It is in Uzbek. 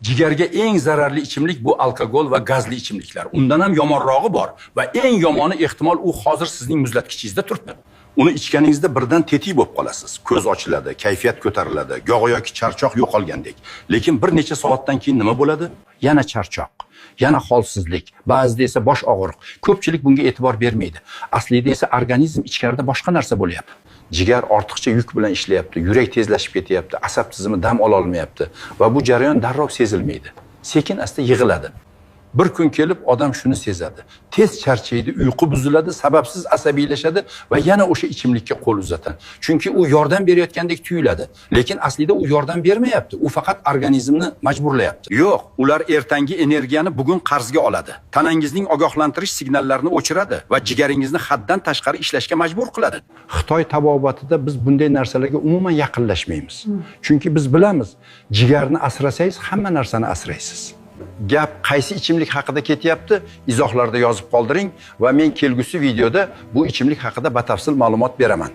Jigarga eng zararli ichimlik bu alkogol va gazli ichimliklar. Undan ham yomonrog'i bor va eng yomoni ehtimol u hozir sizning muzlatkichingizda turibdi. Uni ichganingizda birdan tetik bo'lib qolasiz. Ko'z ochiladi, kayfiyat ko'tariladi, go'yo yoki charchoq yo'qolgandek. Lekin bir necha soatdan keyin nima bo'ladi? Yana charchoq, yana holsizlik, ba'zida esa bosh og'riq. Ko'pchilik bunga e'tibor bermaydi. Aslida esa organizm ichkarida boshqa narsa bo'lyapti. Jigar ortiqcha yuk bilan ishlayapti, yurak tezlashib ketyapti, asab tizimi dam ola olmayapti va bu jarayon darrov sezilmaydi. Sekin asta yig'iladi. Bir kun kelib odam shuni sezadi. Tez charchaydi, uyqu buziladi, sababsiz asabiylashadi va yana o'sha ichimlikka qo'l uzatadi. Chunki u yordam berayotgandek tuyuladi, lekin aslida u yordam bermayapti. U faqat organizmni majburlayapti. Yo'q, ular ertangi energiyani bugun qarzga oladi. Tanangizning ogohlantirish signallarini o'chiradi va jigaringizni haddan tashqari ishlashga majbur qiladi. Xitoy tabobatida biz bunday narsalarga umuman yaqinlashmaymiz. Chunki biz bilamiz, jigarni asrasangiz hamma narsani asraysiz. Gap qaysi ichimlik haqida ketyapti? Izohlarda yozib qoldiring va men kelgusi videoda bu ichimlik haqida batafsil ma'lumot beraman.